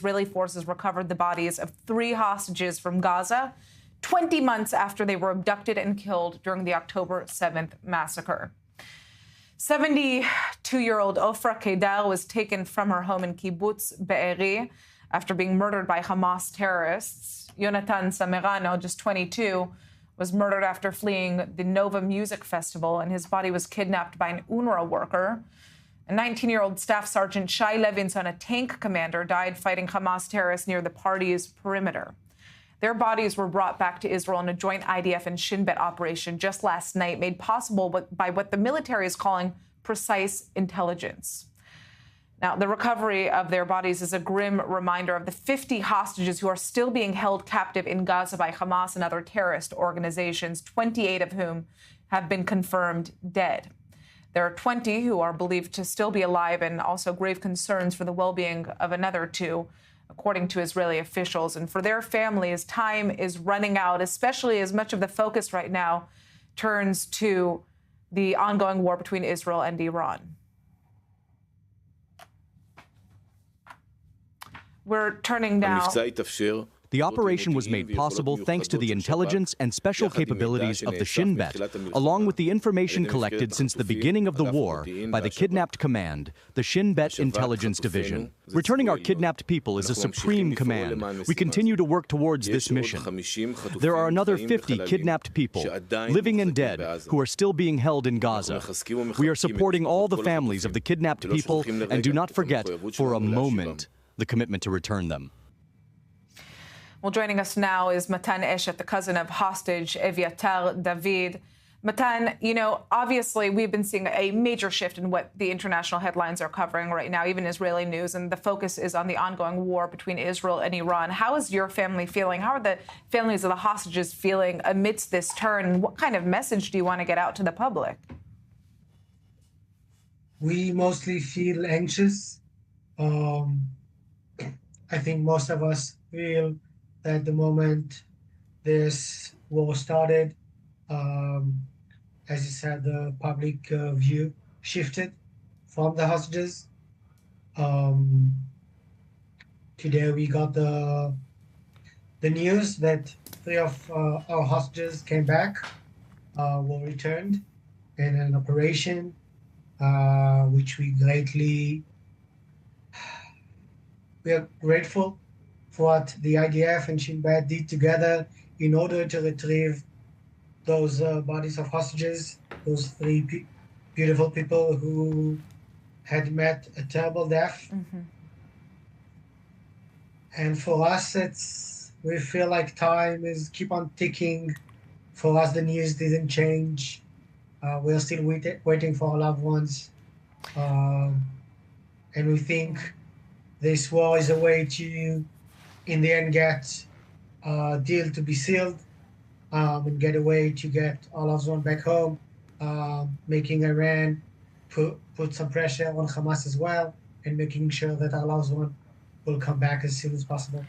Israeli forces recovered the bodies of 3 hostages from Gaza 20 months after they were abducted and killed during the October 7th massacre. 72-year-old Ofra Kedar was taken from her home in Kibbutz Be'eri after being murdered by Hamas terrorists. Yonatan Samrano, just 22, was murdered after fleeing the Nova Music Festival, and his body was kidnapped by an UNRWA worker. A 19-year-old Staff Sergeant Shai Levinson, a tank commander, died fighting Hamas terrorists near the party's perimeter. Their bodies were brought back to Israel in a joint IDF and Shin Bet operation just last night, made possible by what the military is calling precise intelligence. Now, the recovery of their bodies is a grim reminder of the 50 hostages who are still being held captive in Gaza by Hamas and other terrorist organizations, 28 of whom have been confirmed dead. There are 20 who are believed to still be alive, and also grave concerns for the well-being of another 2, according to Israeli officials. And for their families, time is running out, especially as much of the focus right now turns to the ongoing war between Israel and Iran. We're turning now. The operation was made possible thanks to the intelligence and special capabilities of the Shin Bet, along with the information collected since the beginning of the war by the Kidnapped Command, the Shin Bet Intelligence Division. Returning our kidnapped people is a supreme command. We continue to work towards this mission. There are another 50 kidnapped people, living and dead, who are still being held in Gaza. We are supporting all the families of the kidnapped people and do not forget, for a moment, the commitment to return them. Well, joining us now is Matan Eshet, the cousin of hostage Eviatar David. Matan, obviously we've been seeing a major shift in what the international headlines are covering right now, even Israeli news, and the focus is on the ongoing war between Israel and Iran. How is your family feeling? How are the families of the hostages feeling amidst this turn? What kind of message do you want to get out to the public? We mostly feel anxious. I think most of us feel that the moment this war started, as you said, the public view shifted from the hostages. Today we got the news that 3 of our hostages came back, were returned in an operation, which we are grateful for what the IDF and Shin Bet did together in order to retrieve those bodies of hostages, those 3 beautiful people who had met a terrible death. Mm-hmm. And for us, we feel like time is keep on ticking. For us, the news didn't change. We're still waiting for our loved ones. And we think this war is a way to, in the end, get a deal to be sealed and get a way to get our loved one back home, making Iran put some pressure on Hamas as well, and making sure that our loved one will come back as soon as possible.